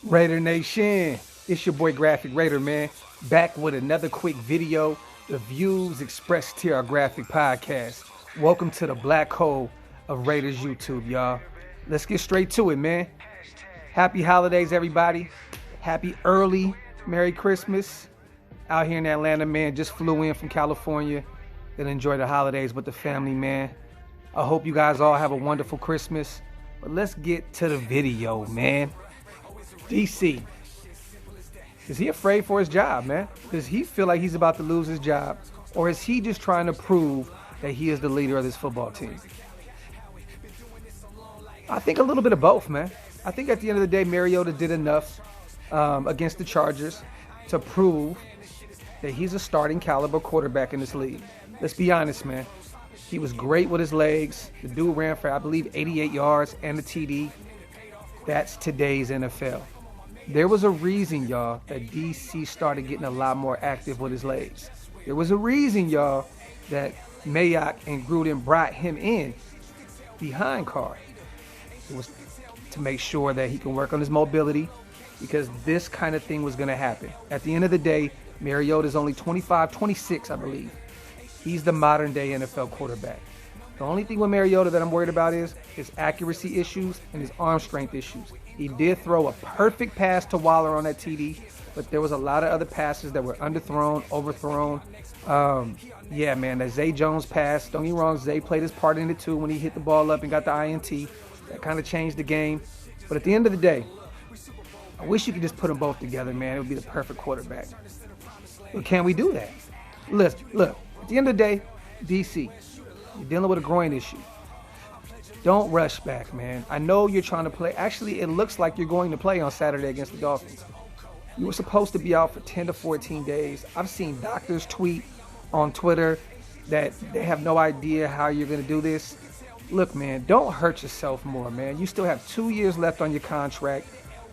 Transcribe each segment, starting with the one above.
Raidernation, it's your boy Graphk Raider, man. Back with another quick video. The views expressed here are Graphk Podcast. Welcome to the black hole of Raiders YouTube, y'all. Let's get straight to it, man. Happy holidays, everybody. Happy early Merry Christmas. Out here in Atlanta, man. Just flew in from California. Gonna enjoy the holidays with the family, man. I hope you guys all have a wonderful Christmas. But let's get to the video, man. DC, is he afraid for his job, man? Does he feel like he's about to lose his job? Or is he just trying to prove that he is the leader of this football team? I think a little bit of both, man. I think at the end of the day, Mariota did enough against the Chargers to prove that he's a starting caliber quarterback in this league. Let's be honest, man. He was great with his legs. The dude ran for, I believe, 88 yards and a TD. That's today's NFL. There was a reason, y'all, that DC started getting a lot more active with his legs. There was a reason, y'all, that Mayock and Gruden brought him in behind Carr. It was to make sure that he can work on his mobility, because this kind of thing was going to happen. At the end of the day, Mariota is only 25, 26, I believe. He's the modern day NFL quarterback. The only thing with Mariota that I'm worried about is his accuracy issues and his arm strength issues. He did throw a perfect pass to Waller on that TD, but there was a lot of other passes that were underthrown, overthrown. Yeah, man, that Zay Jones pass, don't get me wrong, Zay played his part in it too when he hit the ball up and got the INT. That kind of changed the game. But at the end of the day, I wish you could just put them both together, man. It would be the perfect quarterback. But can we do that? Look, at the end of the day, DC, you're dealing with a groin issue. Don't rush back, man. I know you're trying to play. Actually, it looks like you're going to play on Saturday against the Dolphins. You were supposed to be out for 10 to 14 days. I've seen doctors tweet on Twitter that they have no idea how you're going to do this. Look, man, don't hurt yourself more, man. You still have 2 years left on your contract.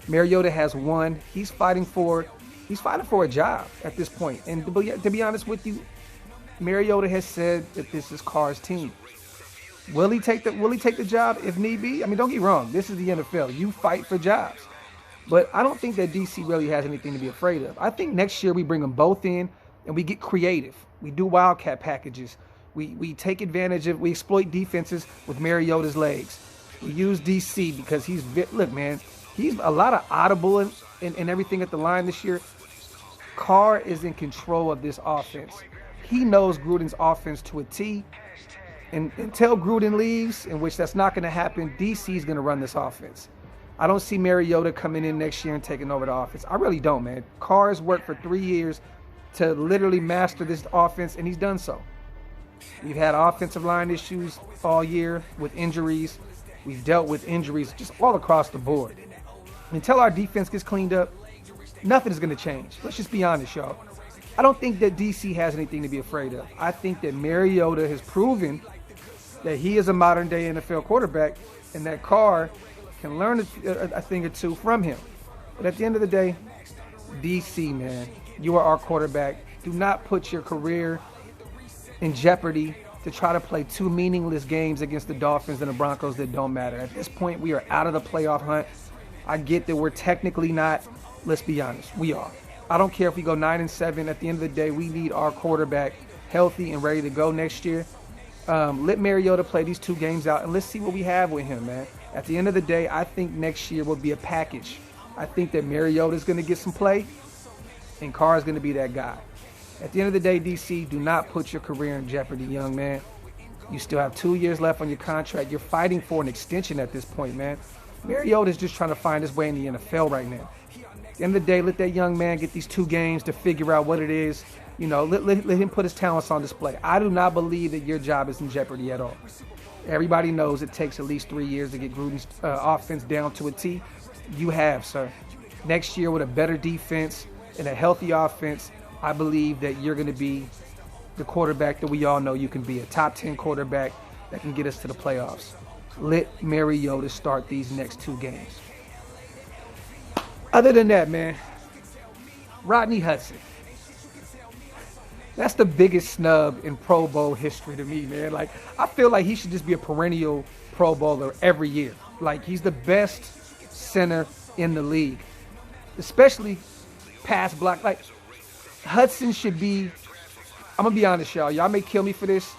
Mariota has one. He's fighting for a job at this point. And to be honest with you, Mariota has said that this is Carr's team. Will he take the job if need be? I mean, don't get me wrong. This is the NFL. You fight for jobs. But I don't think that DC really has anything to be afraid of. I think next year we bring them both in and we get creative. We do wildcat packages. We take advantage of, we exploit defenses with Mariota's legs. We use DC because look, man, he's a lot of audible and everything at the line this year. Carr is in control of this offense. He knows Gruden's offense to a T. And until Gruden leaves, in which that's not going to happen, DC is going to run this offense. I don't see Mariota coming in next year and taking over the offense. I really don't, man. Carr has worked for 3 years to literally master this offense, and he's done so. We've had offensive line issues all year with injuries. We've dealt with injuries just all across the board. Until our defense gets cleaned up, nothing is going to change. Let's just be honest, y'all. I don't think that DC has anything to be afraid of. I think that Mariota has proven that he is a modern-day NFL quarterback and that Carr can learn a thing or two from him. But at the end of the day, DC, man, you are our quarterback. Do not put your career in jeopardy to try to play two meaningless games against the Dolphins and the Broncos that don't matter. At this point, we are out of the playoff hunt. I get that we're technically not. Let's be honest, we are. I don't care if we go 9-7. At the end of the day, we need our quarterback healthy and ready to go next year. Let Mariota play these 2 games out, and let's see what we have with him, man. At the end of the day, I think next year will be a package. I think that Mariota is going to get some play, and Carr is going to be that guy. At the end of the day, DC, do not put your career in jeopardy, young man. You still have 2 years left on your contract. You're fighting for an extension at this point, man. Mariota is just trying to find his way in the NFL right now. At the end of the day, let that young man get these 2 games to figure out what it is. You know, let him put his talents on display. I do not believe that your job is in jeopardy at all. Everybody knows it takes at least 3 years to get Gruden's offense down to a T. You have, sir. Next year with a better defense and a healthy offense, I believe that you're going to be the quarterback that we all know you can be, a top 10 quarterback that can get us to the playoffs. Let Mariota start these next 2 games. Other than that, man, Rodney Hudson. That's the biggest snub in Pro Bowl history to me, man. Like, I feel like he should just be a perennial Pro Bowler every year. Like, he's the best center in the league. especially pass block. Like, Hudson should be, I'm going to be honest, y'all. Y'all may kill me for this.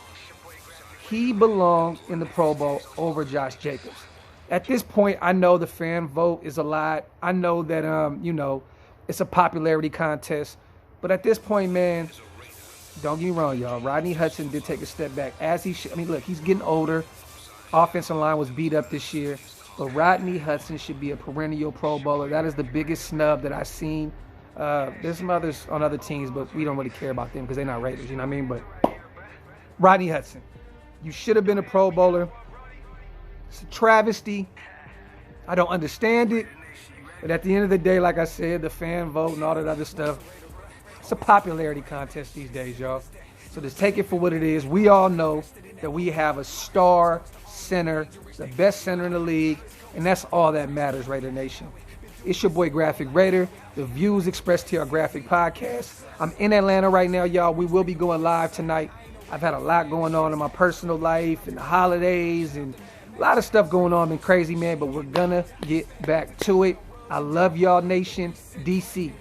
He belongs in the Pro Bowl over Josh Jacobs. At this point, I know the fan vote is a lot. I know that, it's a popularity contest. But at this point, man, don't get me wrong, y'all. Rodney Hudson did take a step back, as he should. I mean, look, he's getting older. Offensive line was beat up this year. But Rodney Hudson should be a perennial Pro Bowler. That is the biggest snub that I've seen. There's some others on other teams, but we don't really care about them because they're not Raiders, you know what I mean? But Rodney Hudson, you should have been a Pro Bowler. It's a travesty. I don't understand it. But at the end of the day, like I said, the fan vote and all that other stuff, it's a popularity contest these days, y'all. So just take it for what it is. We all know that we have a star center, the best center in the league, and that's all that matters, Raider Nation. It's your boy Graphk Raider. The views expressed here on Graphk Podcast. I'm in Atlanta right now, y'all. We will be going live tonight. I've had a lot going on in my personal life and the holidays and a lot of stuff going on. Been crazy, man, but we're gonna get back to it. I love y'all, Nation. DC,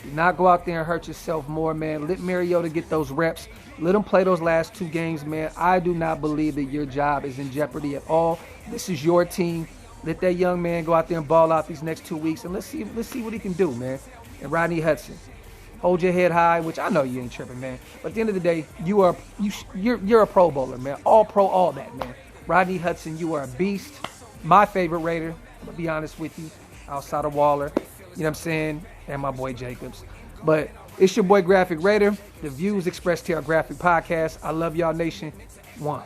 do not go out there and hurt yourself more, man. Let Mariota get those reps. Let him play those last 2 games, man. I do not believe that your job is in jeopardy at all. This is your team. Let that young man go out there and ball out these next 2 weeks, and let's see what he can do, man. And Rodney Hudson, hold your head high, which I know you ain't tripping, man. But at the end of the day, you're a Pro Bowler, man. All pro, all that, man. Rodney Hudson, you are a beast. My favorite Raider, I'm gonna be honest with you, outside of Waller, you know what I'm saying, and my boy Jacobs. But it's your boy Graphk Raider. The views expressed here on Graphk Podcast. I love y'all, Nation. 1.